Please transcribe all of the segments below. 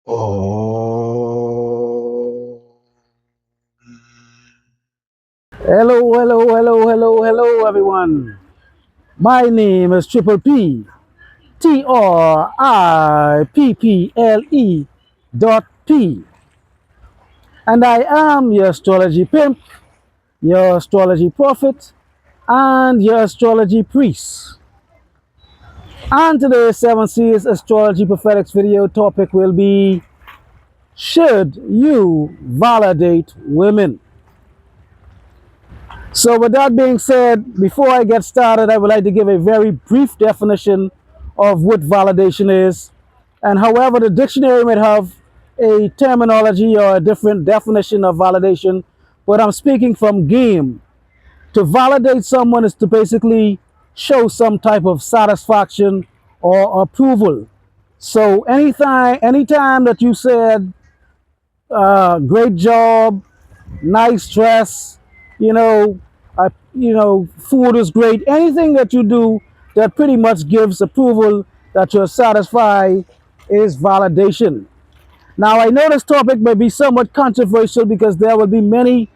Oh. Hello, hello, hello, hello, hello, everyone. My name is Triple P, TRIPPLE and I am your astrology pimp, your astrology prophet, and your astrology priest. And today's 7 Series Astrology Prophetics video topic will be: should you validate women? So with that being said, before I get started, I would like to give a very brief definition of what validation is. And however, the dictionary might have a terminology or a different definition of validation, but I'm speaking from game. To validate someone is to basically show some type of satisfaction or approval. So anytime that you said, great job, nice dress, food is great. Anything that you do that pretty much gives approval that you're satisfied is validation. Now, I know this topic may be somewhat controversial because there will be many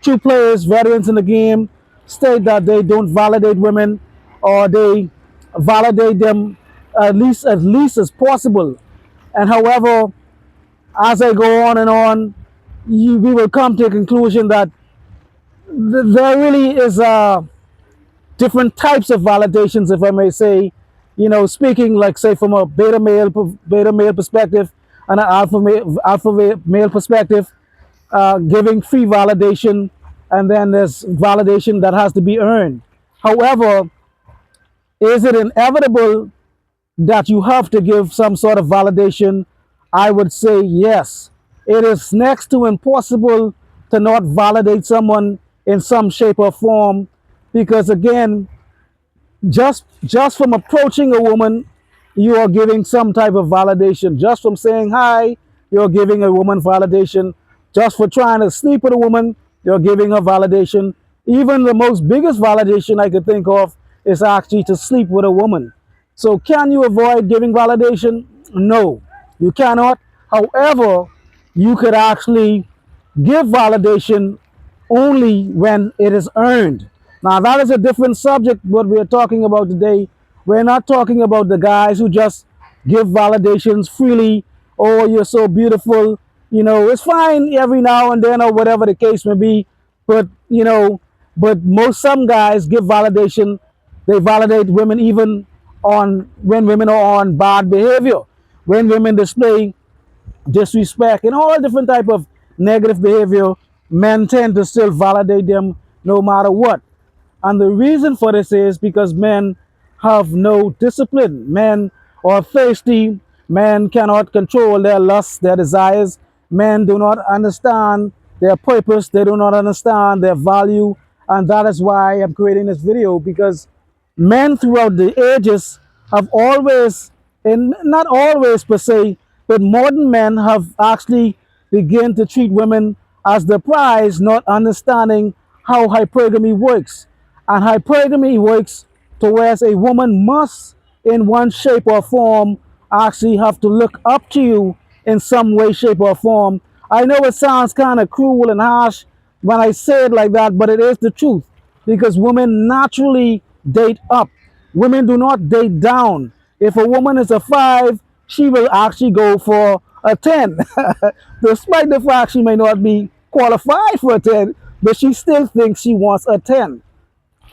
true players, veterans in the game, state that they don't validate women or they validate them at least as possible. And however, as I go on and on, we will come to a conclusion that there really is different types of validations, if I may say. Speaking like say from a beta male perspective and an alpha male perspective, giving free validation, and then there's validation that has to be earned. However, is it inevitable that you have to give some sort of validation? I would say yes. It is next to impossible to not validate someone in some shape or form, because again, just from approaching a woman, you are giving some type of validation. Just from saying hi, you're giving a woman validation. Just for trying to sleep with a woman, you're giving her validation. Even the most biggest validation I could think of is actually to sleep with a woman. So can you avoid giving validation? No, you cannot. However, you could actually give validation only when it is earned. Now, that is a different subject, what we are talking about today. We're not talking about the guys who just give validations freely. Oh, you're so beautiful. It's fine every now and then or whatever the case may be. But, some guys give validation. They validate women even on when women are on bad behavior, when women display disrespect and all different type of negative behavior. Men tend to still validate them no matter what. And the reason for this is because men have no discipline. Men are thirsty. Men cannot control their lusts, their desires. Men do not understand their purpose. They do not understand their value. And that is why I'm creating this video, because men throughout the ages have always, and not always per se, but modern men have actually begun to treat women as the prize, not understanding how hypergamy works. And hypergamy works towards a woman must, in one shape or form, actually have to look up to you in some way, shape, or form. I know it sounds kind of cruel and harsh when I say it like that, but it is the truth, because women naturally date up. Women do not date down. If a woman is a 5, she will actually go for a 10. Despite the fact she may not be qualified for a 10, but she still thinks she wants a 10.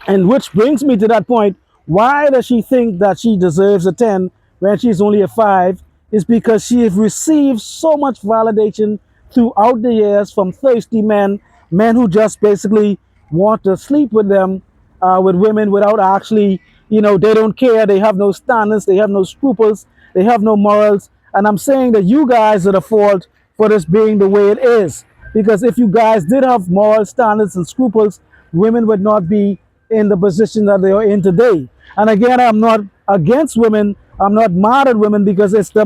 And which brings me to that point. Why does she think that she deserves a 10 when she's only a 5? Is because she has received so much validation throughout the years from thirsty men, men who just basically want to sleep with them, with women without actually, they don't care. They have no standards. They have no scruples. They have no morals. And I'm saying that you guys are the fault for this being the way it is. Because if you guys did have moral standards and scruples, women would not be in the position that they are in today. And again, I'm not against women. I'm not mad at women, because it's the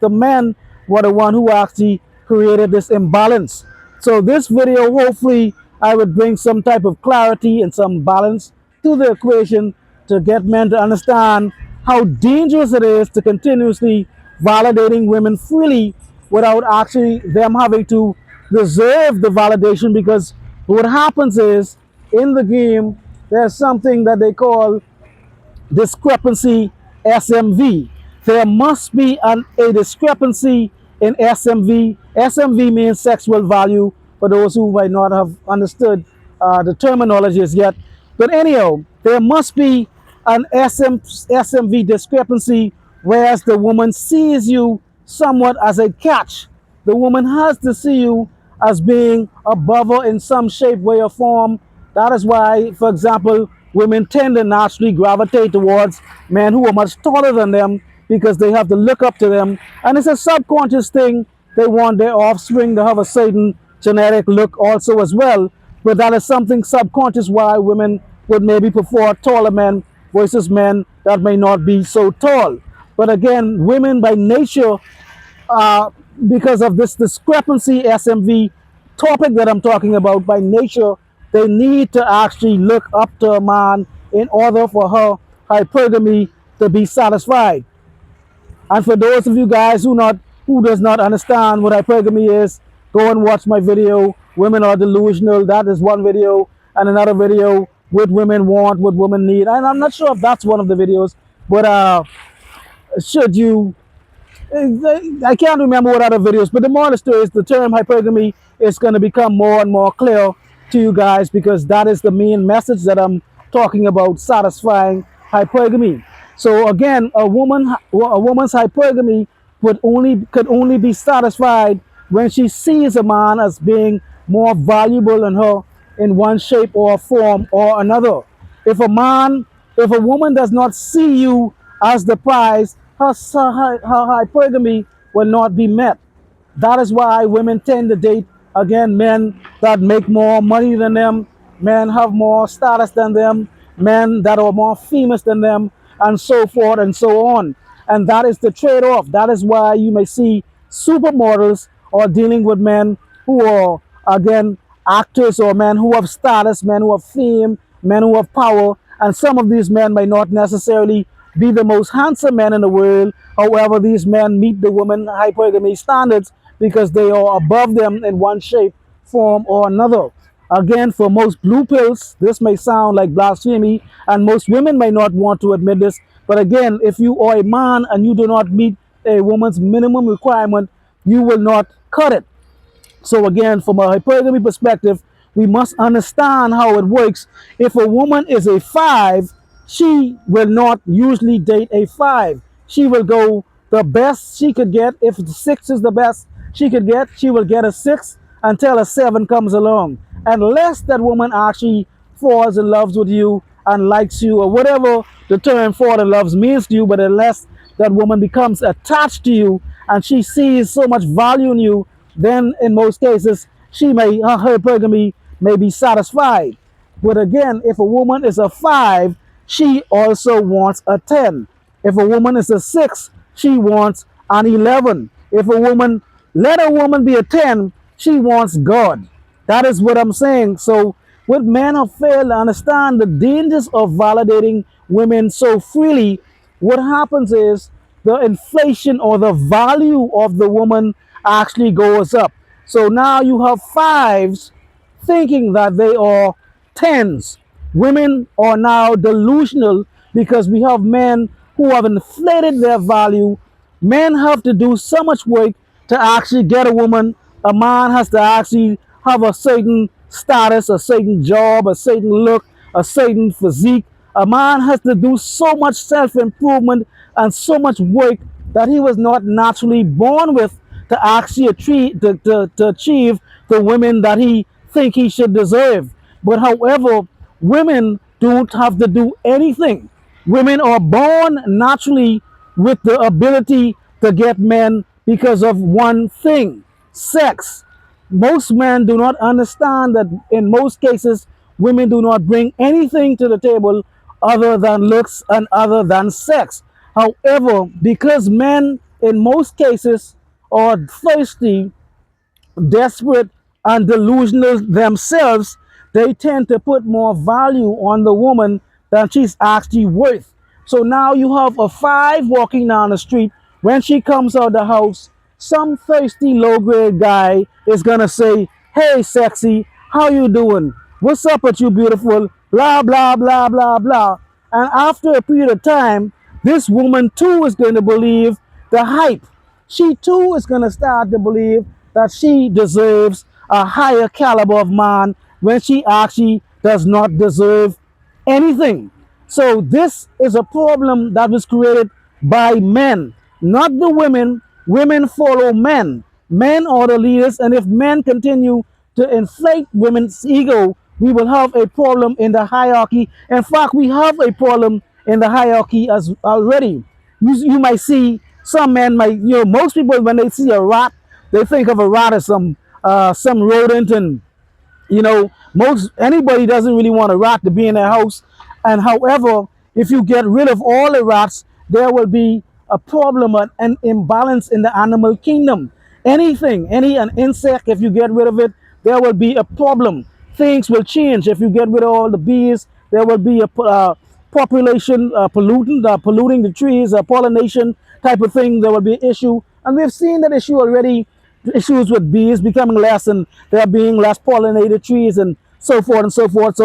men who are the one who actually created this imbalance. So this video, hopefully, I would bring some type of clarity and some balance to the equation to get men to understand how dangerous it is to continuously validating women freely without actually them having to deserve the validation, because what happens is in the game there's something that they call discrepancy SMV. There must be a discrepancy in SMV. SMV means sexual value, for those who might not have understood the terminologies yet. But anyhow, there must be an SMV discrepancy, whereas the woman sees you somewhat as a catch. The woman has to see you as being above her in some shape, way, or form. That is why, for example, women tend to naturally gravitate towards men who are much taller than them, because they have to look up to them. And it's a subconscious thing. They want their offspring to have a certain genetic look also as well. But that is something subconscious why women would maybe prefer taller men versus men that may not be so tall. But again, women by nature, uh, because of this discrepancy SMV topic that I'm talking about, by nature, they need to actually look up to a man in order for her hypergamy to be satisfied. And for those of you guys who does not understand what hypergamy is, go and watch my video, Women Are Delusional. That is one video, and another video, What Women Want, What Women Need. And I'm not sure if that's one of the videos, but should you, I can't remember what other videos, but the moral of the story is the term hypergamy is going to become more and more clear to you guys, because that is the main message that I'm talking about, satisfying hypergamy. So again, a woman's hypergamy could only be satisfied when she sees a man as being more valuable than her in one shape or form or another. If a man, if a woman does not see you as the prize, her hypergamy will not be met. That is why women tend to date, again, men that make more money than them, men have more status than them, men that are more famous than them, and so forth and so on. And that is the trade-off. That is why you may see supermodels are dealing with men who are, again, actors, or men who have status, men who have fame, men who have power. And some of these men may not necessarily be the most handsome men in the world. However, these men meet the woman hypergamy standards because they are above them in one shape, form, or another. Again, for most blue pills, this may sound like blasphemy, and most women may not want to admit this. But again, if you are a man and you do not meet a woman's minimum requirement, you will not cut it. So again, from a hypergamy perspective, we must understand how it works. If a woman is a 5, she will not usually date a 5. She will go the best she could get. If 6 is the best she could get, she will get a 6 until a 7 comes along. Unless that woman actually falls in love with you and likes you, or whatever the term fall in love means to you, but unless that woman becomes attached to you and she sees so much value in you, then in most cases her hypergamy may be satisfied. But again, if a woman is a 5, she also wants a 10. If a woman is a 6, she wants an 11. If a woman, let a woman be a 10, she wants God. That is what I'm saying. So what men have failed to understand, the dangers of validating women so freely, what happens is the inflation or the value of the woman actually goes up. So now you have 5s thinking that they are 10s. Women are now delusional because we have men who have inflated their value. Men have to do so much work to actually get a woman. A man has to actually have a certain status, a certain job, a certain look, a certain physique. A man has to do so much self-improvement and so much work that he was not naturally born with to actually to achieve the women that he think he should deserve. But however, women don't have to do anything. Women are born naturally with the ability to get men because of one thing: sex. Most men do not understand that in most cases, women do not bring anything to the table other than looks and other than sex. However, because men in most cases are thirsty, desperate, and delusional themselves, they tend to put more value on the woman than she's actually worth. So now you have a 5 walking down the street. When she comes out the house, some thirsty low grade guy is gonna say, "Hey, sexy, how you doing? What's up with you, beautiful?" Blah blah blah blah blah. And after a period of time, this woman too is going to believe the hype. She too is going to start to believe that she deserves a higher caliber of man when she actually does not deserve anything. So this is a problem that was created by men, not the women. Women follow men. Men are the leaders, and if men continue to inflate women's ego, we will have a problem in the hierarchy. In fact, we have a problem in the hierarchy as already. You might see some men might, most people when they see a rat, they think of a rat as some rodent, and most anybody doesn't really want a rat to be in their house. And however, if you get rid of all the rats, there will be a problem, an imbalance in the animal kingdom. Anything, an insect, if you get rid of it, there will be a problem. Things will change. If you get rid of all the bees, there will be a population pollutant, polluting the trees, pollination type of thing. There will be an issue, and we've seen that issue already. Issues with bees becoming less, and there being less pollinated trees, and so forth and so forth.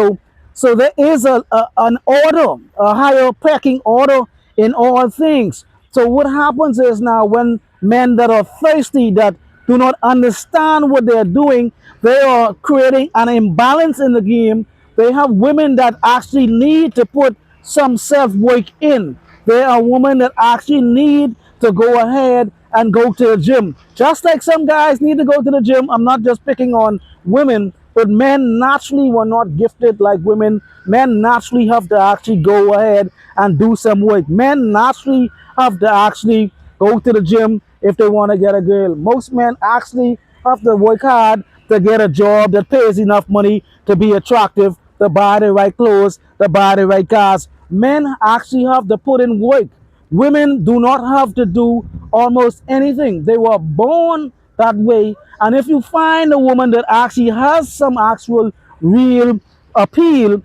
So there is an order, a higher pecking order in all things. So what happens is now when men that are thirsty, that do not understand what they're doing, they are creating an imbalance in the game. They have women that actually need to put some self-work in. There are women that actually need to go ahead and go to the gym. Just like some guys need to go to the gym. I'm not just picking on women, but men naturally were not gifted like women. Men naturally have to actually go ahead and do some work. Men naturally have to actually go to the gym if they want to get a girl. Most men actually have to work hard to get a job that pays enough money to be attractive, to buy the right clothes, to buy the right cars. Men actually have to put in work. Women do not have to do almost anything. They were born that way. And if you find a woman that actually has some actual real appeal,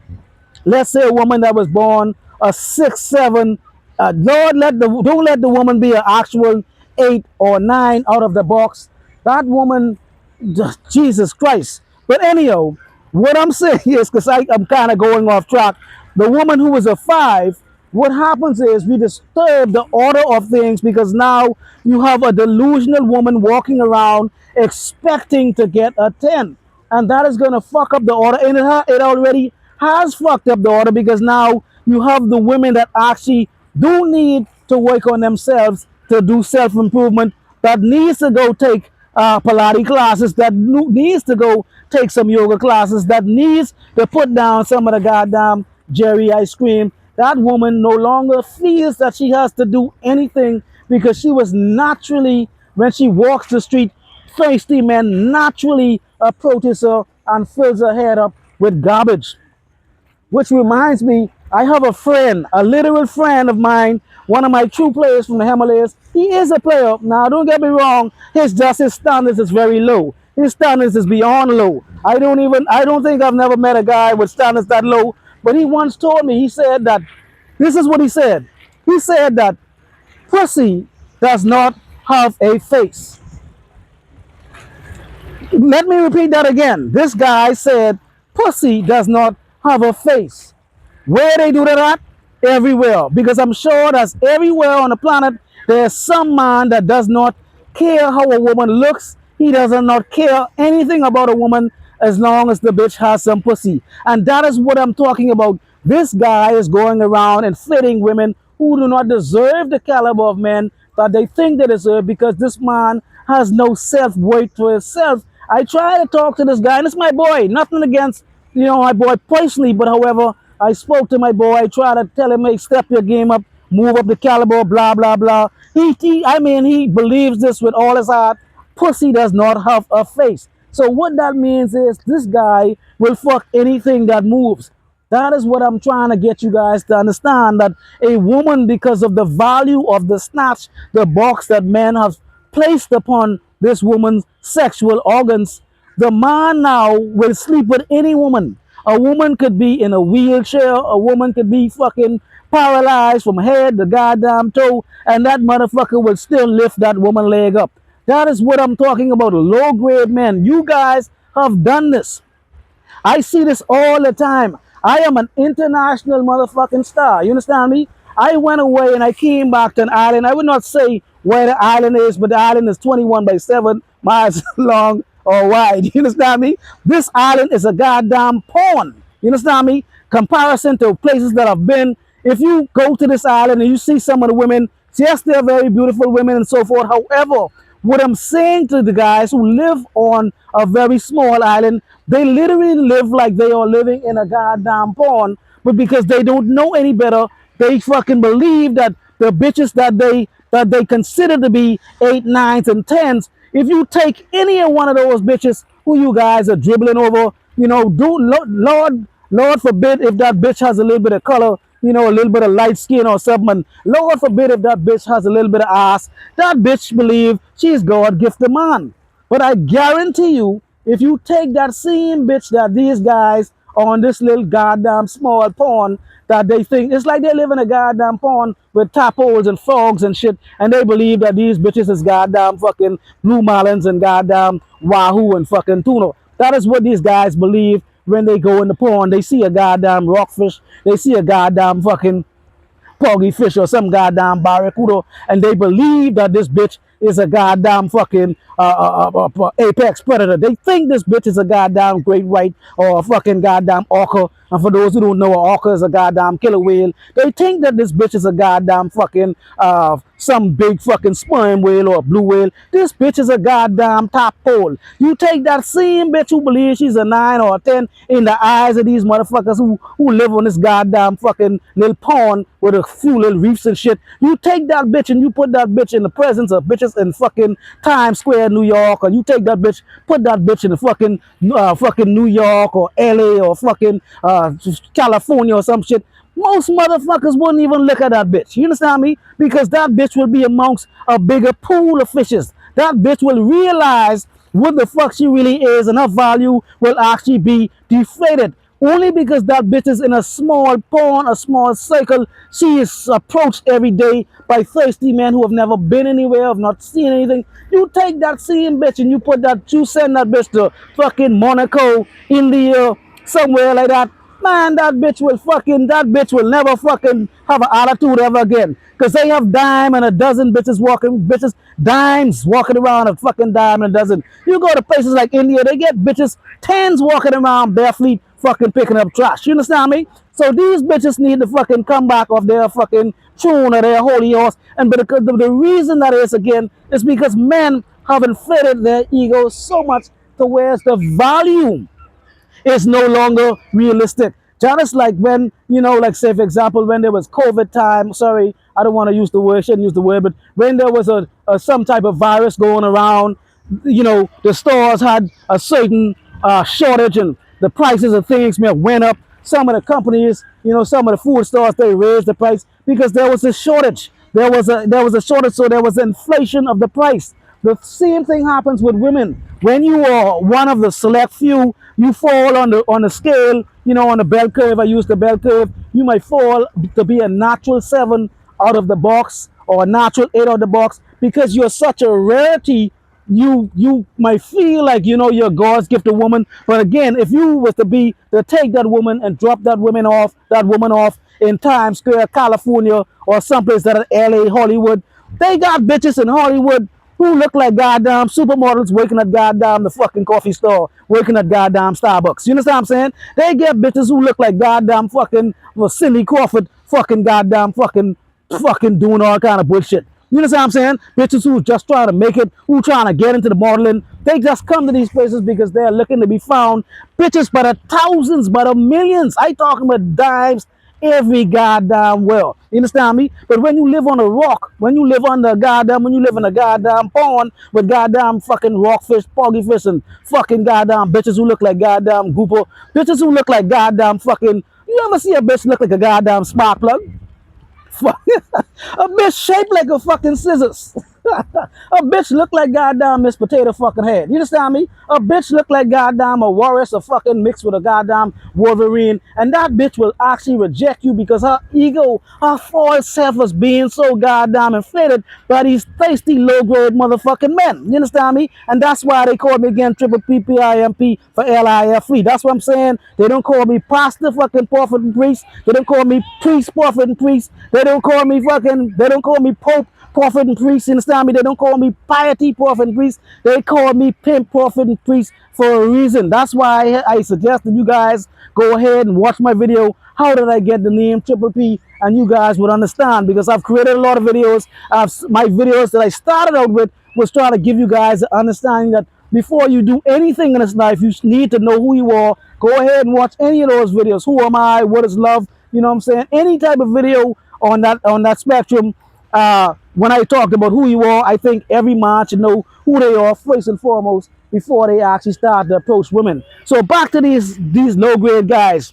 let's say a woman that was born a 6, 7, Lord, don't let the woman be an actual 8 or 9 out of the box. That woman, Jesus Christ. But anyhow, what I'm saying is, because I'm kind of going off track, the woman who was a 5, what happens is we disturb the order of things, because now you have a delusional woman walking around expecting to get a 10. And that is going to fuck up the order. And it already has fucked up the order, because now you have the women that actually do need to work on themselves to do self-improvement, that needs to go take Pilates classes, that needs to go take some yoga classes, that needs to put down some of the goddamn Jerry ice cream. That woman no longer feels that she has to do anything, because she was naturally, when she walks the street, thirsty men naturally approaches her and fills her head up with garbage. Which reminds me, I have a friend, a literal friend of mine, one of my true players from the Himalayas. He is a player. Now, don't get me wrong, his standards is very low. His standards is beyond low. I don't think I've never met a guy with standards that low. But he once told me, he said that, this is what he said. He said that pussy does not have a face. Let me repeat that again. This guy said pussy does not have a face. Where they do that at? Everywhere. Because I'm sure that everywhere on the planet, there's some man that does not care how a woman looks. He does not care anything about a woman as long as the bitch has some pussy. And that is what I'm talking about. This guy is going around and flirting women who do not deserve the caliber of men that they think they deserve, because this man has no self-worth to himself. I try to talk to this guy, and it's my boy. Nothing against, my boy personally, but however, I spoke to my boy. I try to tell him, hey, step your game up, move up the caliber, blah, blah, blah. He believes this with all his heart. Pussy does not have a face. So what that means is this guy will fuck anything that moves. That is what I'm trying to get you guys to understand, that a woman, because of the value of the snatch, the box that men have placed upon this woman's sexual organs, the man now will sleep with any woman. A woman could be in a wheelchair, a woman could be fucking paralyzed from head to goddamn toe, and that motherfucker will still lift that woman leg up. That is what I'm talking about. Low grade men. You guys have done this. I see this all the time. I am an international motherfucking star. You understand me? I went away and I came back to an island. I would not say where the island is, but the island is 21 by 7 miles long or wide. You understand me? This island is a goddamn pond. You understand me? Comparison to places that I've been. If you go to this island and you see some of the women, yes, they're very beautiful women and so forth. However, what I'm saying to the guys who live on a very small island, they literally live like they are living in a goddamn pond, but because they don't know any better, they fucking believe that the bitches that they consider to be 8, 9s, and 10s, if you take any one of those bitches who you guys are dribbling over, Lord forbid if that bitch has a little bit of color, a little bit of light skin or something. And Lord forbid if that bitch has a little bit of ass, that bitch believe she's God gifted man. But I guarantee you, if you take that same bitch that these guys on this little goddamn small pond that they think it's like they live in a goddamn pond with tadpoles and frogs and shit, and they believe that these bitches is goddamn fucking blue marlins and goddamn wahoo and fucking tuna. That is what these guys believe when they go in the pond. They see a goddamn rockfish, they see a goddamn fucking poggy fish or some goddamn barracuda, and they believe that this bitch is a goddamn fucking apex predator. They think this bitch is a goddamn great white or a fucking goddamn orca. And for those who don't know, an orca is a goddamn killer whale. They think that this bitch is a goddamn fucking some big fucking sperm whale or a blue whale. This bitch is a goddamn top pole. You take that same bitch who believes she's a 9 or a 10 in the eyes of these motherfuckers who live on this goddamn fucking little pond with a few little reefs and shit. You take that bitch and you put that bitch in the presence of bitches in fucking Times Square, New York, or you take that bitch, put that bitch in the fucking New York or LA or fucking California or some shit. Most motherfuckers wouldn't even look at that bitch. You understand me? Because that bitch will be amongst a bigger pool of fishes. That bitch will realize what the fuck she really is, and her value will actually be deflated. Only because that bitch is in a small pond, a small circle. She is approached every day by thirsty men who have never been anywhere, have not seen anything. You take that same bitch and you send that bitch to fucking Monaco, India, somewhere like that. Man, that bitch will never fucking have an attitude ever again. Cause they have dime and a dozen dimes walking around, a fucking dime and a dozen. You go to places like India, they get bitches, 10s walking around barefoot, fucking picking up trash. You understand me? So these bitches need to fucking come back off their fucking throne or their holy horse. And but the reason that is again is because men have inflated their egos so much to where the volume is no longer realistic. Just like when, like say for example, when there was COVID time, sorry, I don't want to use the word, shouldn't use the word, but when there was a some type of virus going around, the stores had a certain shortage and the prices of things may have went up. Some of the companies, some of the food stores, they raised the price because there was a shortage. There was a shortage, so there was inflation of the price. The same thing happens with women. When you are one of the select few, you fall on the scale, on the bell curve. I use the bell curve. You might fall to be a natural 7 out of the box or a natural 8 out of the box because you're such a rarity. You might feel like you're God's gifted woman, but again, if you was to take that woman and drop that woman off in Times Square, California, or someplace that is LA, Hollywood, they got bitches in Hollywood who look like goddamn supermodels working at goddamn the fucking coffee store, working at goddamn Starbucks. You understand what I'm saying? They get bitches who look like goddamn fucking Cindy Crawford, fucking goddamn fucking doing all kind of bullshit. You understand what I'm saying? Bitches who just trying to make it, who trying to get into the modeling, they just come to these places because they're looking to be found. Bitches by the thousands, by the millions. I talking about dimes every goddamn well. You understand me? But when you live on a rock, when you live in a goddamn pond with goddamn fucking rockfish, poggy fish, and fucking goddamn bitches who look like goddamn gooper, bitches who look like goddamn fucking, you ever see a bitch look like a goddamn spark plug? A bitch shaped like a fucking scissors. A bitch look like goddamn Miss Potato fucking Head. You understand me? A bitch look like goddamn a Walrus or fucking mixed with a goddamn Wolverine. And that bitch will actually reject you because her ego, her false self was being so goddamn inflated by these tasty low-grade motherfucking men. You understand me? And that's why they call me again triple PPIMP for LIFE. That's what I'm saying. They don't call me pastor fucking prophet and priest. They don't call me priest, prophet and priest. They don't call me pope, prophet and priest. You understand me? They don't call me piety, prophet and priest. They call me pimp, prophet and priest for a reason. That's why I suggested you guys go ahead and watch my video. How did I get the name Triple P? And you guys would understand because I've created a lot of videos. My videos that I started out with was trying to give you guys an understanding that before you do anything in this life, you need to know who you are. Go ahead and watch any of those videos. Who am I? What is love? You know what I'm saying? Any type of video on that spectrum. When I talked about who you are, I think every man should know who they are first and foremost before they actually start to approach women. So back to these low grade guys.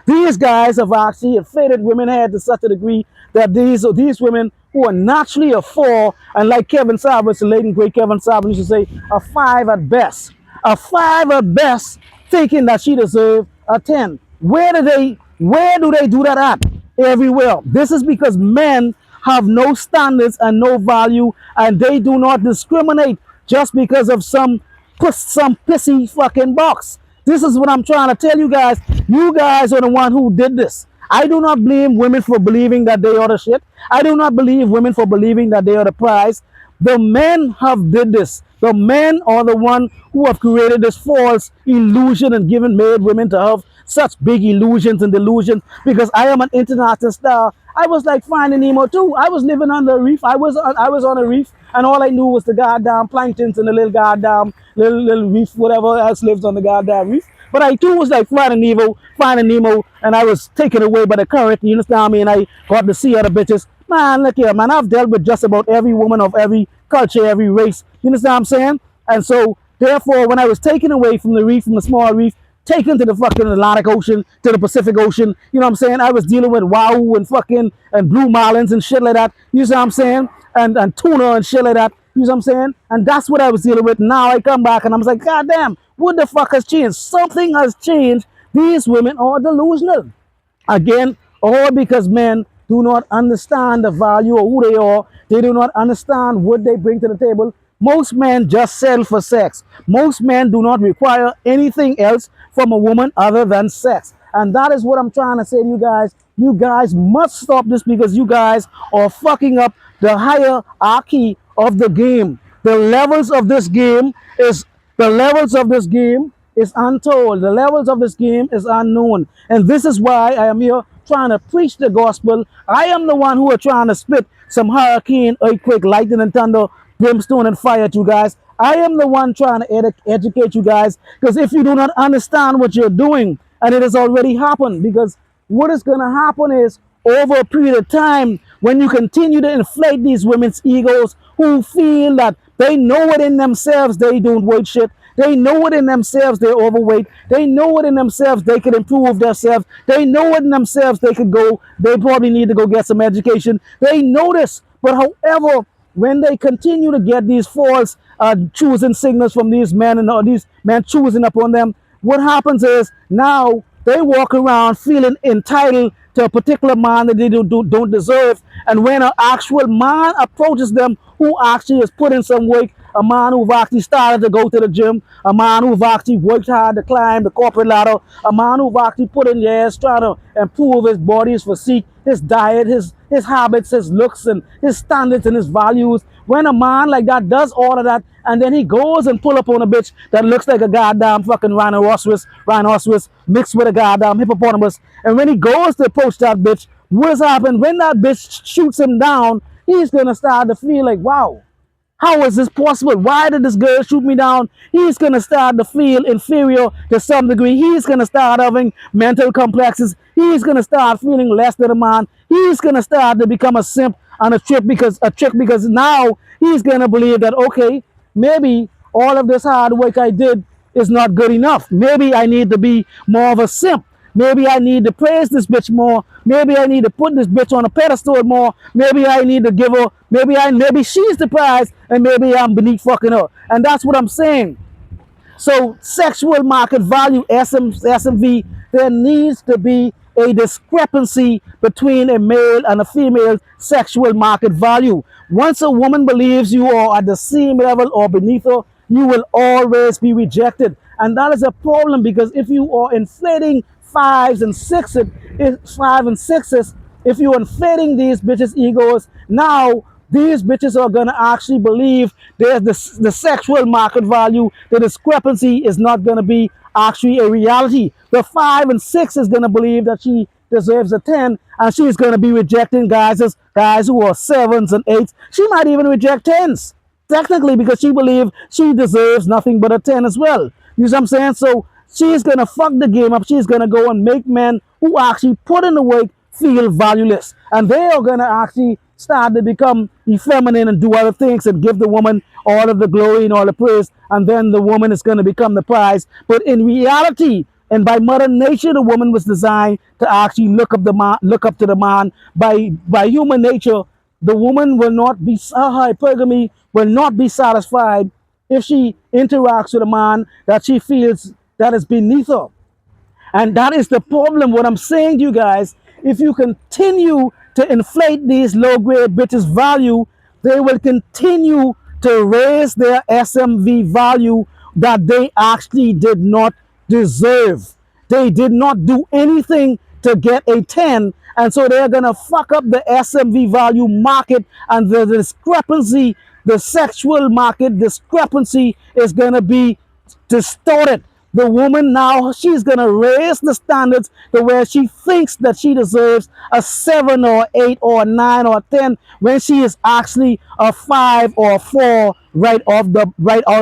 These guys have actually inflated women head to such a degree that these women who are naturally a 4, and like Kevin Sabas, the late and great Kevin Sabas used to say, a 5 at best. A 5 at best, thinking that she deserves a 10. Where do they do that at? Everywhere. This is because men have no standards and no value, and they do not discriminate just because of some pissy fucking box. This is what I'm trying to tell you guys. You guys are the one who did this. I do not blame women for believing that they are the shit. I do not believe women for believing that they are the prize. The men have did this. The men are the one who have created this false illusion and made women to have such big illusions and delusions because I am an international star. I was like Finding Nemo too. I was living on the reef. I was on a reef, and all I knew was the goddamn planktons and the little goddamn little reef, whatever else lives on the goddamn reef. But I too was like Finding Nemo, and I was taken away by the current. You understand me? And I got to see other bitches. Man, look here, man. I've dealt with just about every woman of every culture, every race. You understand what I'm saying? And so, therefore, when I was taken away from the reef, from the small reef, taken to the fucking Atlantic Ocean, to the Pacific Ocean, you know what I'm saying? I was dealing with wahoo and fucking and blue marlins and shit like that. You know what I'm saying? And tuna and shit like that. You know what I'm saying? And that's what I was dealing with. Now I come back and I'm like, God damn, what the fuck has changed? Something has changed. These women are delusional. Again, all because men do not understand the value of who they are. They do not understand what they bring to the table. Most men just settle for sex. Most men do not require anything else from a woman other than sex. And that is what I'm trying to say to you guys. You guys must stop this because you guys are fucking up the hierarchy of the game. The levels of this game is untold. The levels of this game is unknown. And this is why I am here trying to preach the gospel. I am the one who are trying to spit some hurricane, earthquake, lightning and thunder, brimstone and fire at you guys. I am the one trying to educate you guys, because if you do not understand what you're doing, and it has already happened, because what is going to happen is over a period of time, when you continue to inflate these women's egos who feel that they know it in themselves, they don't weight shit. They know it in themselves they're overweight. They know it in themselves they could improve themselves. They know it in themselves they probably need to go get some education. They know this. But however, when they continue to get these false choosing signals from these men and these men choosing upon them, what happens is now they walk around feeling entitled to a particular man that they don't deserve. And when an actual man approaches them who actually has put in some work, a man who've actually started to go to the gym, a man who've actually worked hard to climb the corporate ladder, a man who've actually put in years trying to improve his body, his physique, his diet, his habits, his looks, and his standards and his values. When a man like that does all of that, and then he goes and pull up on a bitch that looks like a goddamn fucking rhinoceros mixed with a goddamn hippopotamus, and when he goes to approach that bitch, what's happened? When that bitch shoots him down, he's gonna start to feel like, wow, how is this possible? Why did this girl shoot me down? He's going to start to feel inferior to some degree. He's going to start having mental complexes. He's going to start feeling less than a man. He's going to start to become a simp and a trick because now he's going to believe that, okay, maybe all of this hard work I did is not good enough. Maybe I need to be more of a simp. Maybe I need to praise this bitch more. Maybe I need to put this bitch on a pedestal more. Maybe I need to give her, maybe she's the prize and maybe I'm beneath fucking her. And that's what I'm saying. So sexual market value, SMV, there needs to be a discrepancy between a male and a female sexual market value. Once a woman believes you are at the same level or beneath her, you will always be rejected. And that is a problem, because if you are inflating five and sixes, if you're inflating these bitches' egos, now these bitches are gonna actually believe there's the sexual market value. The discrepancy is not gonna be actually a reality. The 5 and 6 is gonna believe that she deserves a 10, and she's gonna be rejecting guys who are 7s and 8s. She might even reject 10s technically, because she believes she deserves nothing but a 10 as well. You see what I'm saying? So she's gonna fuck the game up. She's gonna go and make men who actually put in the work feel valueless, and they are gonna actually start to become effeminate and do other things and give the woman all of the glory and all the praise, and then the woman is going to become the prize. But in reality, and by mother nature, the woman was designed to actually look up to the man. By human nature, the woman will not be, her hypergamy will not be satisfied if she interacts with a man that she feels that is beneath her. And that is the problem. What I'm saying to you guys, if you continue to inflate these low grade bitches' value, they will continue to raise their SMV value that they actually did not deserve. They did not do anything to get a 10. And so they're going to fuck up the SMV value market, and the discrepancy, the sexual market discrepancy is going to be distorted. The woman now, she's going to raise the standards to where she thinks that she deserves a 7 or 8 or 9 or 10, when she is actually a 5 or a 4 right out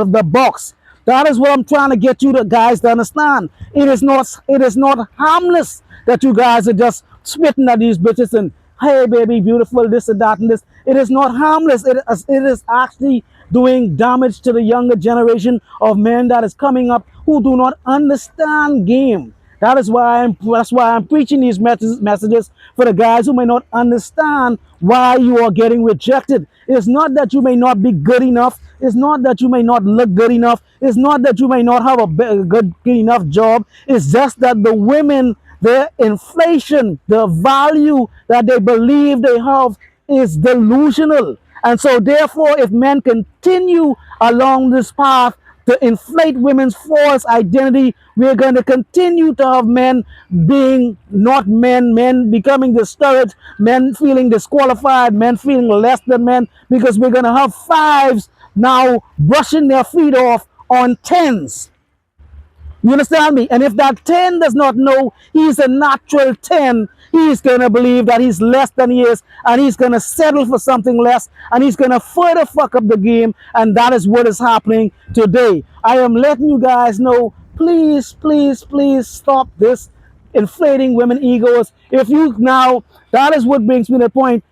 of the box. That is what I'm trying to get you guys to understand. It is not harmless that you guys are just spitting at these bitches and, hey baby, beautiful, this and that and this. It is not harmless. It is actually doing damage to the younger generation of men that is coming up who do not understand game. That's why I'm preaching these messages for the guys who may not understand why you are getting rejected. It's not that you may not be good enough. It's not that you may not look good enough. It's not that you may not have a good enough job. It's just that the women, their inflation, the value that they believe they have is delusional. And so therefore, if men continue along this path to inflate women's false identity, we're going to continue to have men being not men, men becoming discouraged, men feeling disqualified, men feeling less than men, because we're going to have 5s now brushing their feet off on 10s. You understand me? And if that 10 does not know he's a natural 10, he's going to believe that he's less than he is, and he's going to settle for something less, and he's going to further fuck up the game. And that is what is happening today. I am letting you guys know, please, please, please stop this inflating women egos. If you now, that is what brings me to the point.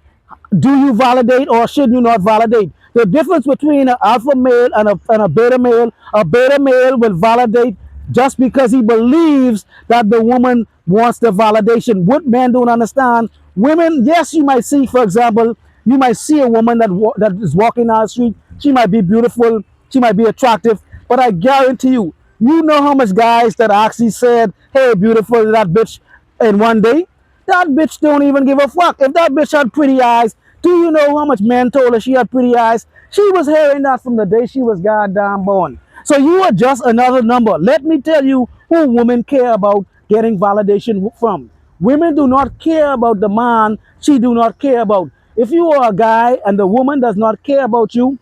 Do you validate or should you not validate? The difference between an alpha male and a beta male will validate just because he believes that the woman wants the validation. What men don't understand, women, yes, you might see, for example, you might see a woman that is walking down the street. She might be beautiful, she might be attractive, but I guarantee you, you know how much guys that actually said, hey, beautiful, to that bitch in one day? That bitch don't even give a fuck. If that bitch had pretty eyes, do you know how much men told her she had pretty eyes? She was hearing that from the day she was goddamn born. So you are just another number. Let me tell you who women care about getting validation from. Women do not care about the man she do not care about. If you are a guy and the woman does not care about you,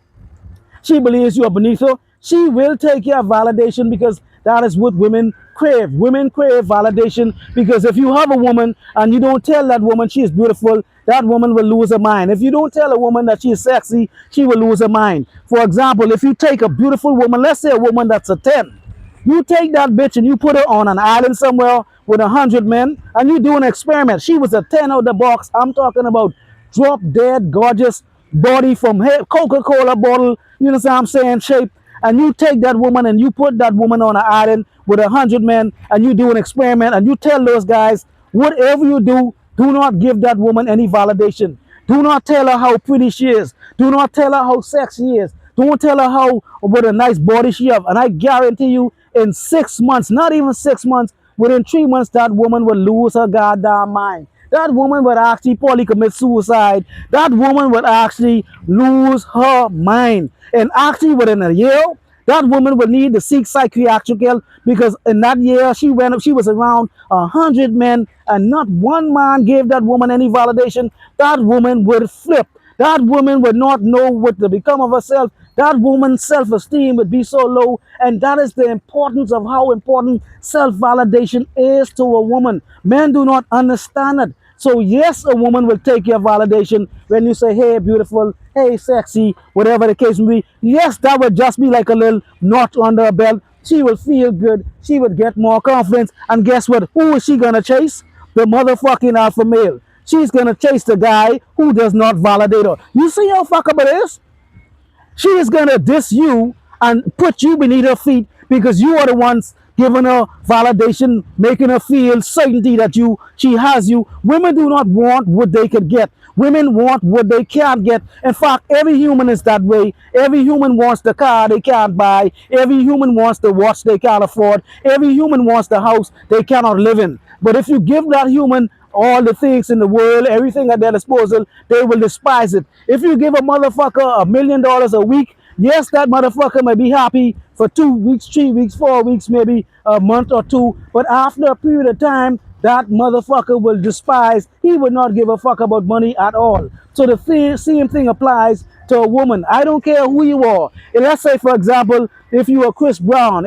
she believes you are beneath her, she will take your validation, because that is what women crave. Women crave validation, because if you have a woman and you don't tell that woman she is beautiful, that woman will lose her mind. If you don't tell a woman that she is sexy, she will lose her mind. For example, if you take a beautiful woman, let's say a woman that's a 10, you take that bitch and you put her on an island somewhere with 100 men, and you do an experiment. She was a 10 out of the box. I'm talking about drop dead gorgeous body from Coca-Cola bottle, you know what I'm saying, shape. and you take that woman and you put that woman on an island with 100 men, and you do an experiment, and you tell those guys, whatever you do, do not give that woman any validation. Do not tell her how pretty she is. Do not tell her how sexy she is. Don't tell her how what a nice body she have. And I guarantee you, in 6 months, not even 6 months, within 3 months, that woman will lose her goddamn mind. That woman would actually probably commit suicide. That woman would actually lose her mind. And actually, within a year, that woman would need to seek psychiatric help, because in that year she was around 100 men, and not one man gave that woman any validation. That woman would flip. That woman would not know what to become of herself. That woman's self-esteem would be so low, and that is the importance of how important self-validation is to a woman. Men do not understand it. So yes, a woman will take your validation when you say, hey, beautiful, hey, sexy, whatever the case may be. Yes, that would just be like a little knot under her belt. She will feel good. She would get more confidence. And guess what? Who is she going to chase? The motherfucking alpha male. She's going to chase the guy who does not validate her. You see how fuckable it is? She is going to diss you and put you beneath her feet because you are the ones giving her validation, making her feel certainty that she has you. Women do not want what they could get. Women want what they can't get. In fact, every human is that way. Every human wants the car they can't buy. Every human wants the watch they can't afford. Every human wants the house they cannot live in. But if you give that human all the things in the world, everything at their disposal, they will despise it. If you give a motherfucker $1 million a week, yes, that motherfucker may be happy for 2 weeks, 3 weeks, 4 weeks, maybe a month or two. But after a period of time, that motherfucker will despise. He will not give a fuck about money at all. So the same thing applies to a woman. I don't care who you are. And let's say, for example, if you were Chris Brown,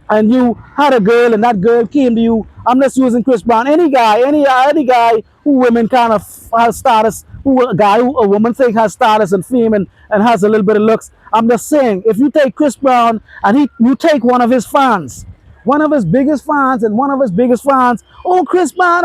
and you had a girl and that girl came to you, I'm just using Chris Brown, any guy who women kind of has status, who a guy who a woman think has status and fame, and has a little bit of looks. I'm just saying, if you take Chris Brown and you take one of his fans, one of his biggest fans, and one of his biggest fans, oh, Chris Brown,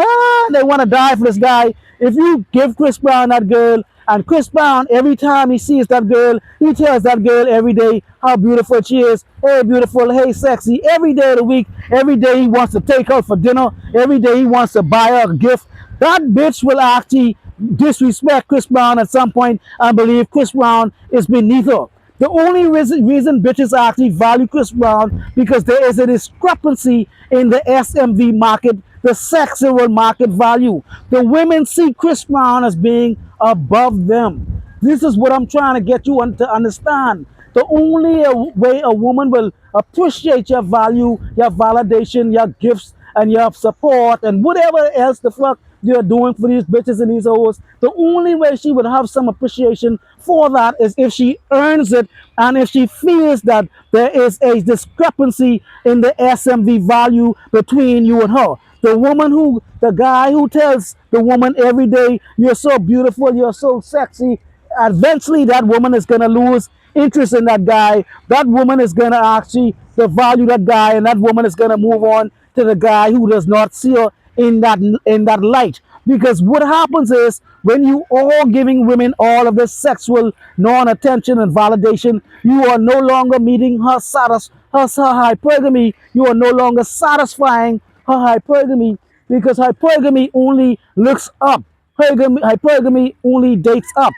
they want to die for this guy. If you give Chris Brown that girl, and Chris Brown, every time he sees that girl, he tells that girl every day how beautiful she is. Hey, beautiful, hey, sexy. Every day of the week, every day he wants to take her for dinner. Every day he wants to buy her a gift. That bitch will actually disrespect Chris Brown at some point and believe Chris Brown is beneath her. The only reason bitches actually value Chris Brown because there is a discrepancy in the SMV market, the sexual market value. The women see Chris Brown as being above them. This is what I'm trying to get you to understand. The only way a woman will appreciate your value, your validation, your gifts, and your support, and whatever else the fuck you're doing for these bitches and these hoes, the only way she would have some appreciation for that is if she earns it, and if she feels that there is a discrepancy in the SMV value between you and her. The guy who tells the woman every day, you're so beautiful, you're so sexy, eventually that woman is going to lose interest in that guy. That woman is going to actually devalue that guy, and that woman is going to move on to the guy who does not see her in that light. Because what happens is, when you are giving women all of this sexual non-attention and validation, you are no longer meeting her hypergamy. You are no longer satisfying her hypergamy, because hypergamy only looks up. Hypergamy only dates up.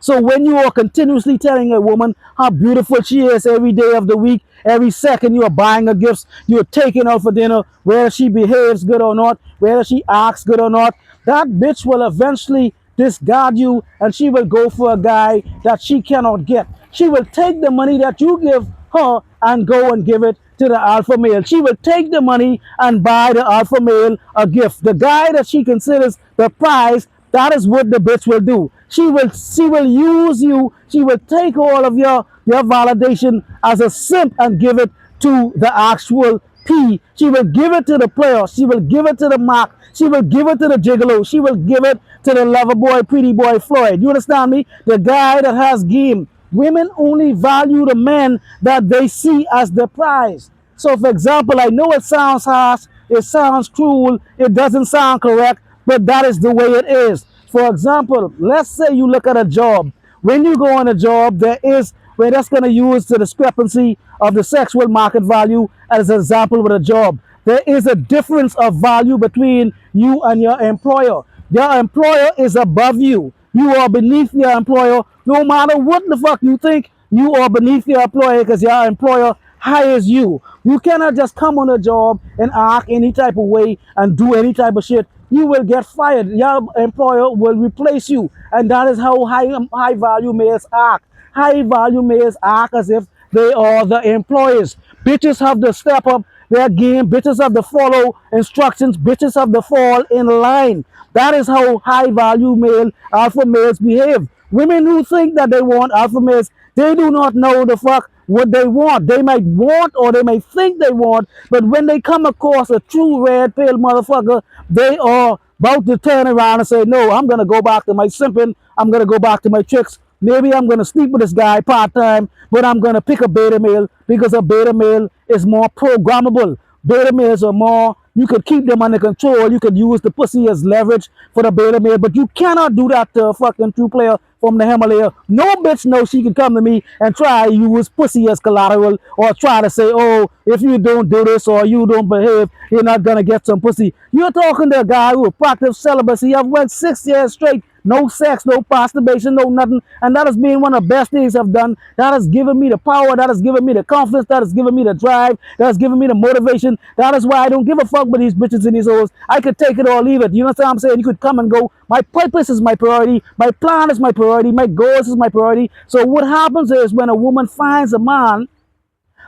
So when you are continuously telling a woman how beautiful she is every day of the week, every second you are buying her gifts, you're taking her for dinner, whether she behaves good or not, whether she acts good or not, that bitch will eventually discard you, and she will go for a guy that she cannot get. She will take the money that you give her and go and give it to the alpha male. She will take the money and buy the alpha male a gift. The guy that she considers the prize, that is what the bitch will do. She will use you. She will take all of your validation as a simp and give it to the actual P. She will give it to the player. She will give it to the Mac. She will give it to the gigolo. She will give it to the lover boy, pretty boy Floyd. You understand me? The guy that has game. Women only value the men that they see as the prize. So, for example, I know it sounds harsh, it sounds cruel, it doesn't sound correct, but that is the way it is. For example, let's say you look at a job. When you go on a job, there is we're just going to use the discrepancy of the sexual market value as an example with a job. There is a difference of value between you and your employer. Your employer is above you. You are beneath your employer. No matter what the fuck you think, you are beneath your employer because your employer hires you. You cannot just come on a job and act any type of way and do any type of shit. You will get fired. Your employer will replace you. And that is how high value males act. High value males act as if they are the employees. Bitches have to step up their game. Bitches have to follow instructions. Bitches have to fall in line. That is how high value male alpha males behave. Women who think that they want alpha males, they do not know the fuck what they want. They might want or they may think they want, but when they come across a true red pill motherfucker, they are about to turn around and say, no, I'm going to go back to my simping. I'm going to go back to my tricks. Maybe I'm going to sleep with this guy part-time, but I'm going to pick a beta male because a beta male is more programmable. Beta males are more, you could keep them under control. You could use the pussy as leverage for the beta male, but you cannot do that to a fucking true player from the Himalaya. No bitch knows she can come to me and try to use pussy as collateral or try to say, oh, if you don't do this or you don't behave, you're not going to get some pussy. You're talking to a guy who practiced celibacy. I've went 6 years straight. No sex, no masturbation, no nothing. And that has been one of the best things I've done. That has given me the power. That has given me the confidence. That has given me the drive. That has given me the motivation. That is why I don't give a fuck with these bitches and these hoes. I could take it or leave it. You know what I'm saying? You could come and go. My purpose is my priority. My plan is my priority. My goals is my priority. So what happens is when a woman finds a man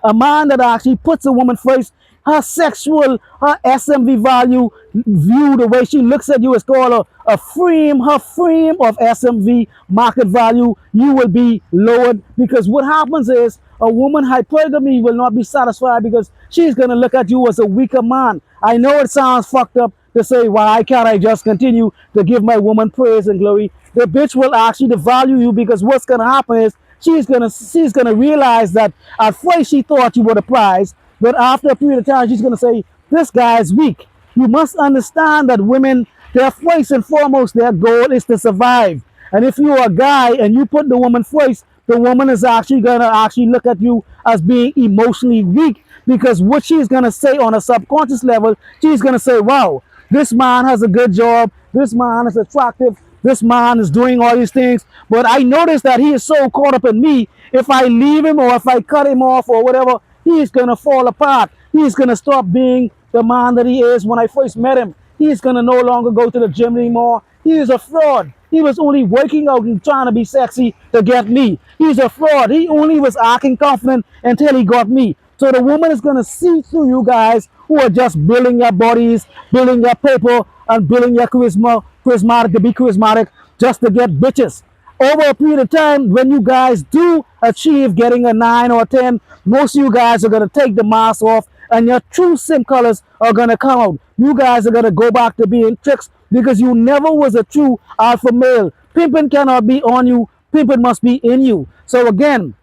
that actually puts a woman first, her sexual, her SMV value, view, the way she looks at you is called a frame, her frame of SMV market value, you will be lowered because what happens is a woman hypergamy will not be satisfied because she's going to look at you as a weaker man. I know it sounds fucked up to say, why can't I just continue to give my woman praise and glory? The bitch will actually value you because what's going to happen is she's gonna realize that at first she thought you were the prize, but after a period of time she's gonna say, this guy is weak. You must understand that women, their first and foremost, their goal is to survive. And if you're a guy and you put the woman first, the woman is actually gonna look at you as being emotionally weak because what she's gonna say on a subconscious level, she's gonna say, wow, this man has a good job, this man is attractive, this man is doing all these things, but I notice that he is so caught up in me. If I leave him or if I cut him off or whatever, he's going to fall apart. He's going to stop being the man that he is when I first met him. He's going to no longer go to the gym anymore. He is a fraud. He was only working out and trying to be sexy to get me. He's a fraud. He only was acting confident until he got me. So the woman is going to see through you guys who are just building your bodies, building your paper, and building your charismatic to be charismatic just to get bitches. Over a period of time, when you guys do achieve getting a 9 or a 10, most of you guys are going to take the mask off and your true sim colors are going to come out. You guys are going to go back to being tricks because you never was a true alpha male. Pimping cannot be on you. Pimping must be in you. So again,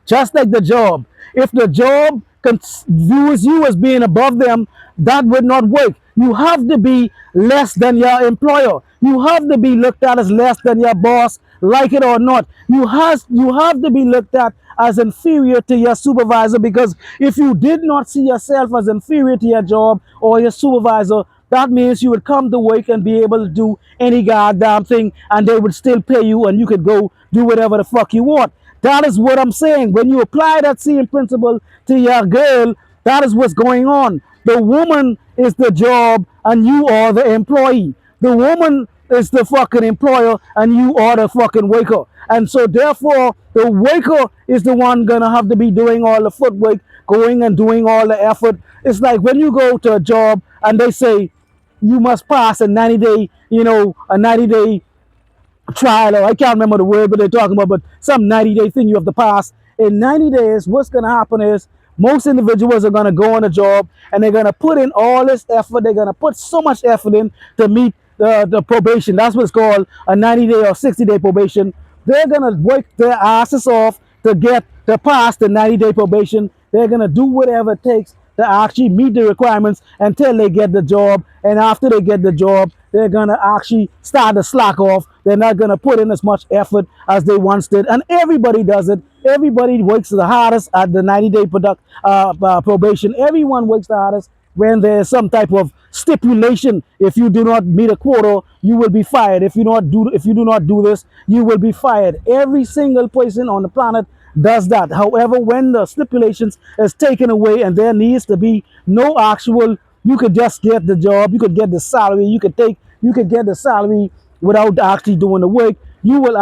just like the job, if the job views you as being above them, that would not work. You have to be less than your employer. You have to be looked at as less than your boss, like it or not. You have to be looked at as inferior to your supervisor because if you did not see yourself as inferior to your job or your supervisor, that means you would come to work and be able to do any goddamn thing and they would still pay you and you could go do whatever the fuck you want. That is what I'm saying. When you apply that same principle to your girl, that is what's going on. The woman is the job and you are the employee. The woman is the fucking employer and you are the fucking worker. And so therefore, the worker is the one gonna have to be doing all the footwork, going and doing all the effort. It's like when you go to a job and they say you must pass a 90-day, a 90-day trial, or I can't remember the word, but they're talking about, but some 90-day thing you have to pass. In 90 days, what's going to happen is most individuals are going to go on a job and they're going to put in all this effort. They're going to put so much effort in to meet the probation. That's what it's called, a 90-day or 60-day probation. They're going to work their asses off to pass the 90-day probation. They're going to do whatever it takes to actually meet the requirements until they get the job. And after they get the job, they're going to actually start to slack off. They're not going to put in as much effort as they once did. And everybody does it. Everybody works the hardest at the 90-day probation. Everyone works the hardest when there's some type of stipulation. If you do not meet a quota, you will be fired. If you do not do this, you will be fired. Every single person on the planet does that. However, when the stipulations is taken away and there needs to be no actual, you could just get the job, you could get the salary, you could get the salary without actually doing the work. You will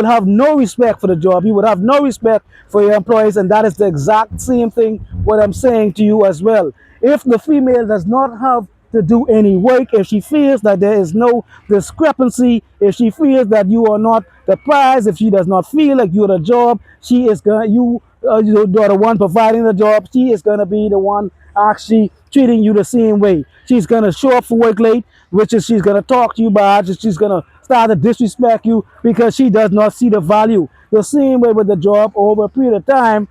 have no respect for the job. You would have no respect for your employees, and that is the exact same thing what I'm saying to you as well. If the female does not have to do any work, if she feels that there is no discrepancy, if she feels that you are not the prize, if she does not feel like you're the job, she is gonna you are the one providing the job. She is gonna be the one actually treating you the same way. She's gonna show up for work late, which is she's gonna talk to you bad. She's gonna start to disrespect you because she does not see the value. The same way with the job, over a period of time,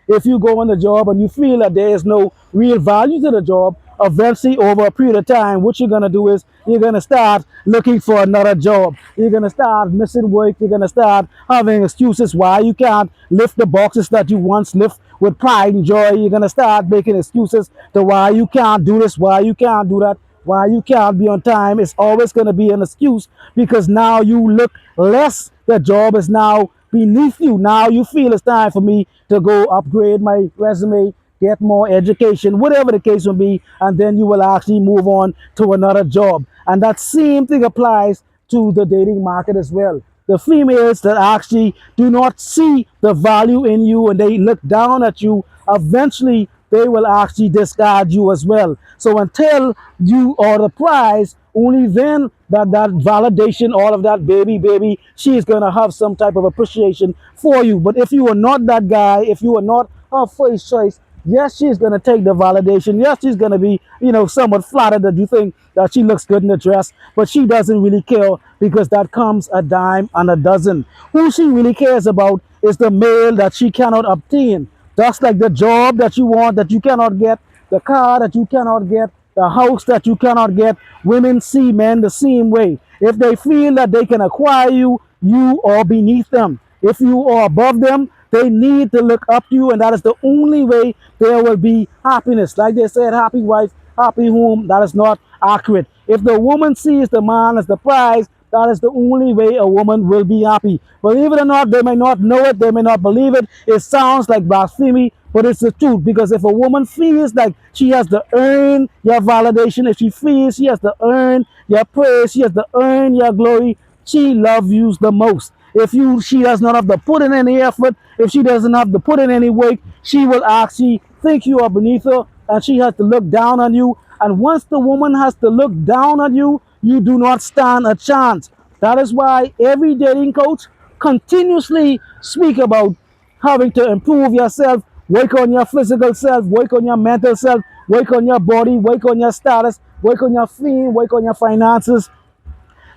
if you go on the job and you feel that there is no real value to the job, eventually over a period of time, what you're gonna do is you're gonna start looking for another job. You're gonna start missing work. You're gonna start having excuses why you can't lift the boxes that you once lift with pride and joy. You're gonna start making excuses to why you can't do this, why you can't do that, why you can't be on time. It's always going to be an excuse because now you look less. The job is now beneath you. Now you feel it's time for me to go upgrade my resume, get more education, whatever the case will be, and then you will actually move on to another job. And that same thing applies to the dating market as well. The females that actually do not see the value in you and they look down at you, eventually they will actually discard you as well. So until you are the prize, only then that validation, all of that baby, she is going to have some type of appreciation for you. But if you are not that guy, if you are not her first choice, yes, she's going to take the validation. Yes, she's going to be, somewhat flattered that you think that she looks good in the dress, but she doesn't really care because that comes a dime and a dozen. Who she really cares about is the male that she cannot obtain. Just like the job that you want that you cannot get, the car that you cannot get, the house that you cannot get. Women see men the same way. If they feel that they can acquire you, you are beneath them. If you are above them, they need to look up to you, and that is the only way there will be happiness. Like they said, happy wife, happy home. That is not accurate. If the woman sees the man as the prize, that is the only way a woman will be happy. Believe it or not, they may not know it, they may not believe it. It sounds like blasphemy, but it's the truth. Because if a woman feels like she has to earn your validation, if she feels she has to earn your praise, she has to earn your glory, she loves you the most. If she does not have to put in any effort, if she doesn't have to put in any work, she will actually think you are beneath her and she has to look down on you. And once the woman has to look down on you, you do not stand a chance. That is why every dating coach continuously speak about having to improve yourself, work on your physical self, work on your mental self, work on your body, work on your status, work on your fame, work on your finances.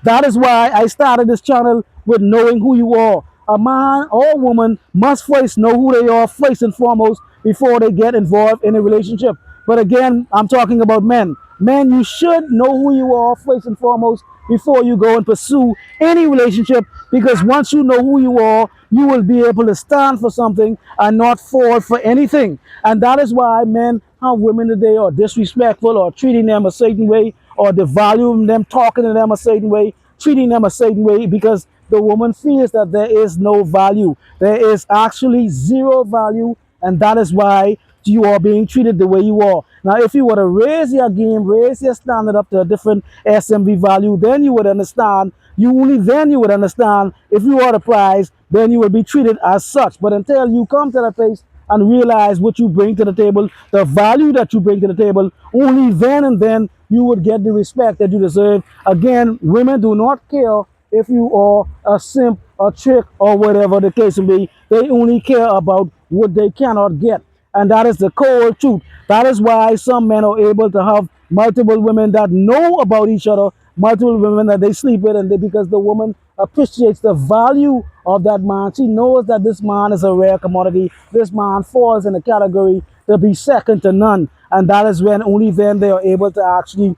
That is why I started this channel with knowing who you are. A man or woman must first know who they are first and foremost before they get involved in a relationship. But again, I'm talking about men. Men, you should know who you are first and foremost before you go and pursue any relationship, because once you know who you are, you will be able to stand for something and not fall for anything. And that is why men have women today are disrespectful or treating them a certain way or devaluing them, talking to them a certain way, treating them a certain way, because the woman feels that there is no value. There is actually zero value, and that is why you are being treated the way you are. Now, if you were to raise your game, raise your standard up to a different SMV value, then you would understand. Only then you would understand if you are the prize, then you will be treated as such. But until you come to that place and realize what you bring to the table, the value that you bring to the table, only then and then you would get the respect that you deserve. Again, women do not care if you are a simp, a trick, or whatever the case may be. They only care about what they cannot get. And that is the cold truth. That is why some men are able to have multiple women that know about each other, multiple women that they sleep with, and because the woman appreciates the value of that man. She knows that this man is a rare commodity. This man falls in a category to be second to none. And that is when only then they are able to actually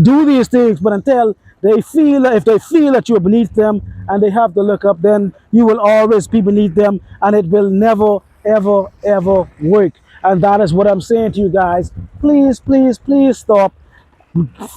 do these things. But until They feel, if they feel that you're beneath them and they have to look up, then you will always be beneath them, and it will never, ever, ever work. And that is what I'm saying to you guys. Please, please, please stop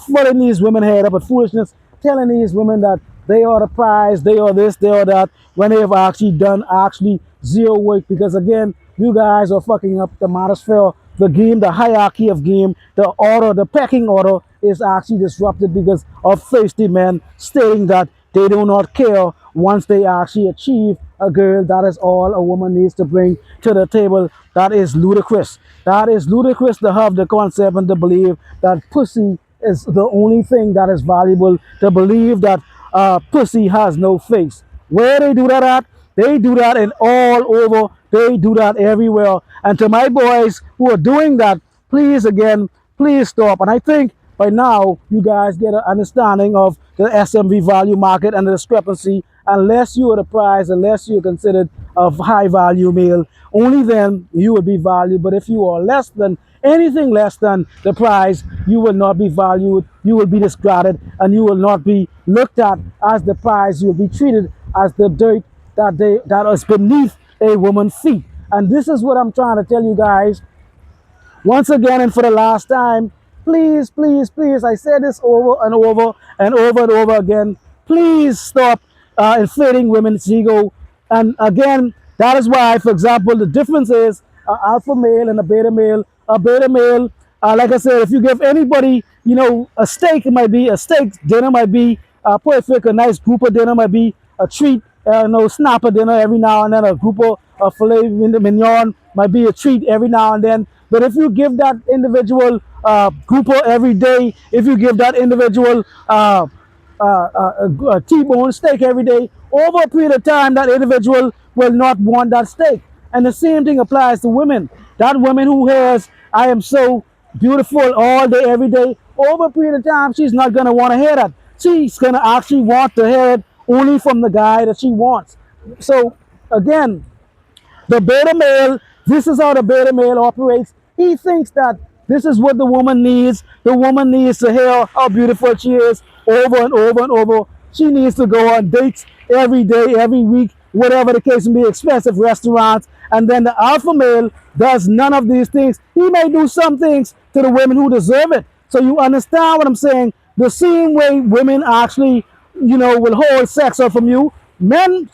flooding these women head up with foolishness, telling these women that they are the prize, they are this, they are that, when they have actually done actually zero work. Because again, you guys are fucking up the manosphere, the game, the hierarchy of game, the order, the pecking order is actually disrupted because of thirsty men stating that they do not care once they actually achieve a girl. That is all a woman needs to bring to the table. That is ludicrous. That is ludicrous to have the concept and to believe that pussy is the only thing that is valuable, to believe that pussy has no face. Where they do that at? They do that in all over. They do that everywhere. And to my boys who are doing that, please again, please stop. And I think by now you guys get an understanding of the SMV value market and the discrepancy. Unless you are the prize, unless you're considered a high value male, only then you will be valued. But if you are less than anything less than the prize, you will not be valued, you will be discarded, and you will not be looked at as the prize. You will be treated as the dirt that is beneath a woman's feet. And this is what I'm trying to tell you guys once again and for the last time. Please, please, please, I said this over and over and over and over again. Please stop inflating women's ego. And again, that is why, for example, the difference is alpha male and a beta male. A beta male, like I said, if you give anybody, a steak, it might be a steak dinner, might be perfect. A nice grouper dinner might be a treat. Snapper dinner every now and then. A grouper, a filet mignon might be a treat every now and then. But if you give that individual grouper every day, if you give that individual a T-bone steak every day, over a period of time, that individual will not want that steak. And the same thing applies to women. That woman who has, I am so beautiful all day, every day, over a period of time, she's not going to want to hear that. She's going to actually want to hear it only from the guy that she wants. So, again, the beta male, this is how the beta male operates. He thinks that this is what the woman needs. The woman needs to hear how beautiful she is over and over and over. She needs to go on dates every day, every week, whatever the case may be, expensive restaurants. And then the alpha male does none of these things. He may do some things to the women who deserve it. So you understand what I'm saying? The same way women actually, will hold sex up from you, men,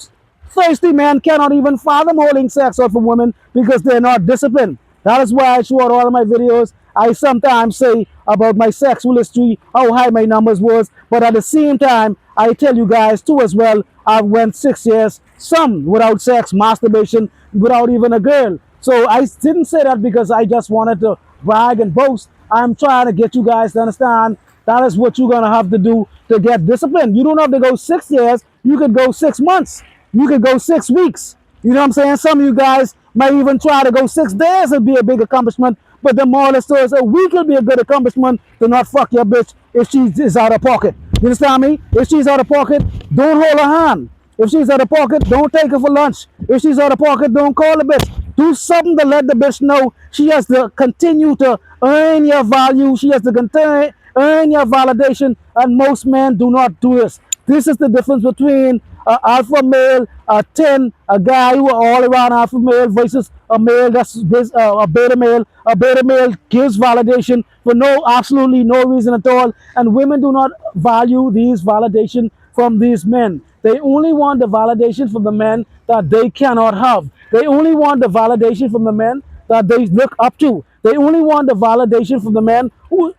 thirsty men, cannot even fathom holding sex up from women because they're not disciplined. That is why throughout all of my videos, I sometimes say about my sexual history, how high my numbers was, but at the same time, I tell you guys too as well, I went 6 years, some without sex, masturbation, without even a girl. So I didn't say that because I just wanted to brag and boast. I'm trying to get you guys to understand that is what you're going to have to do to get disciplined. You don't have to go 6 years. You could go 6 months. You could go 6 weeks. You know what I'm saying? Some of you guys might even try to go 6 days. It'd be a big accomplishment. But the moral of the story is a week will be a good accomplishment to not fuck your bitch if she is out of pocket. You understand me? If she's out of pocket, don't hold her hand. If she's out of pocket, don't take her for lunch. If she's out of pocket, don't call the bitch. Do something to let the bitch know she has to continue to earn your value. She has to continue earn your validation. And most men do not do this. This is the difference between an alpha male, a 10, a guy who are all around alpha male versus a male that's a beta male. A beta male gives validation for absolutely no reason at all. And women do not value these validation from these men. They only want the validation from the men that they cannot have. They only want the validation from the men that they look up to. They only want the validation from the men who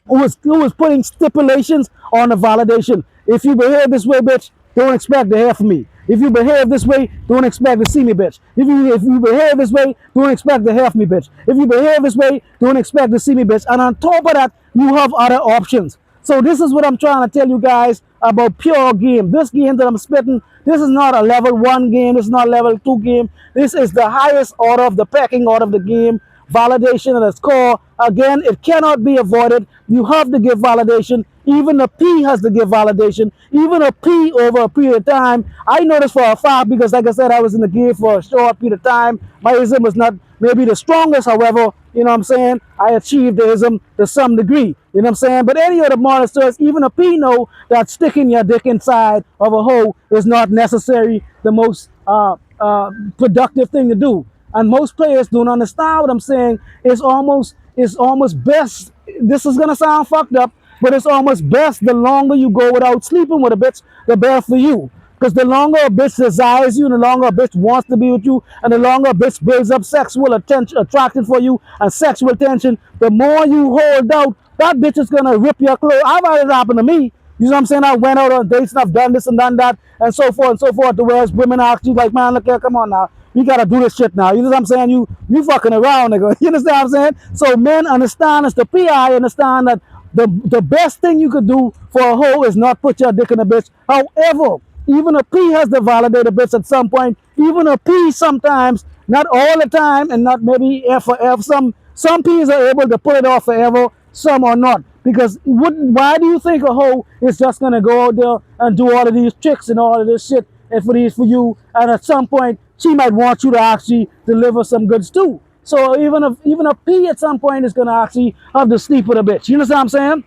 was putting stipulations on the validation. If you behave this way, bitch, don't expect to hear from me. If you behave this way, don't expect to see me, bitch. If you behave this way, don't expect to hear from me, bitch. If you behave this way, don't expect to see me, bitch. And on top of that, you have other options. So this is what I'm trying to tell you guys about pure game. This game that I'm spitting, this is not a level 1 game. This is not a level 2 game. This is the highest order of the pecking order of the game. validation at its core. Again, it cannot be avoided. You have to give validation. Even a P has to give validation. Even a P over a period of time. I noticed for a fact because, like I said, I was in the game for a short period of time. My ism was not maybe the strongest, however, you know what I'm saying? I achieved the ism to some degree, you know what I'm saying? But any of the monsters, even a P know that sticking your dick inside of a hole is not necessarily the most productive thing to do. And most players don't understand what I'm saying. It's almost best. This is gonna sound fucked up, but it's almost best the longer you go without sleeping with a bitch, the better for you. Because the longer a bitch desires you, the longer a bitch wants to be with you, and the longer a bitch builds up sexual attraction for you and sexual tension, the more you hold out, that bitch is gonna rip your clothes. I've had it happen to me. You know what I'm saying? I went out on dates and I've done this and done that and so forth and so forth. To whereas women actually like, man, look here, come on now. We gotta do this shit now. You know what I'm saying? You fucking around, nigga. You understand what I'm saying? So men understand, as the PI understand that the best thing you could do for a hoe is not put your dick in a bitch. However, even a P has to validate a bitch at some point. Even a P sometimes, not all the time, and not maybe forever. Some P's are able to put it off forever, some are not. Because why do you think a hoe is just gonna go out there and do all of these tricks and all of this shit and for you? And at some point, she might want you to actually deliver some goods too. So even a P at some point is gonna actually have to sleep with a bitch. You know what I'm saying?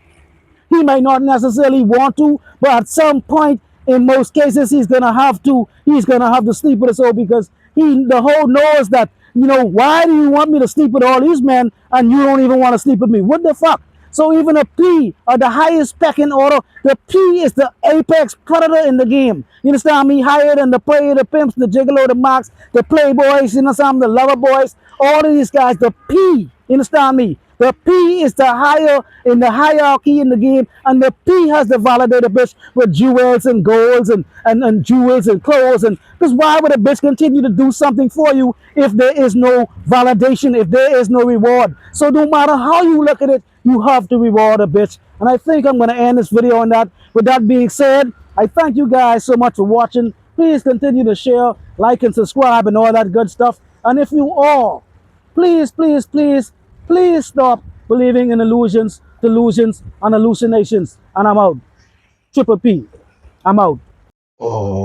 He may not necessarily want to, but at some point, in most cases, he's gonna have to. He's gonna have to sleep with us all because the whole knows that, why do you want me to sleep with all these men and you don't even want to sleep with me? What the fuck? So even a P, or the highest pecking order, the P is the apex predator in the game. You understand me? Higher than the player, the pimps, the gigolo, the mocks, the playboys, you know what I'm saying? The lover boys, all of these guys, the P, you understand me? The P is the higher in the hierarchy in the game, and the P has to validate a bitch with jewels and golds and jewels and clothes. And because why would a bitch continue to do something for you if there is no validation, if there is no reward? So no matter how you look at it, you have to reward a bitch. And I think I'm going to end this video on that. With that being said, I thank you guys so much for watching. Please continue to share, like, and subscribe and all that good stuff. And if you all, please, please, please, please stop believing in illusions, delusions, and hallucinations. And I'm out. Triple P. I'm out. Oh.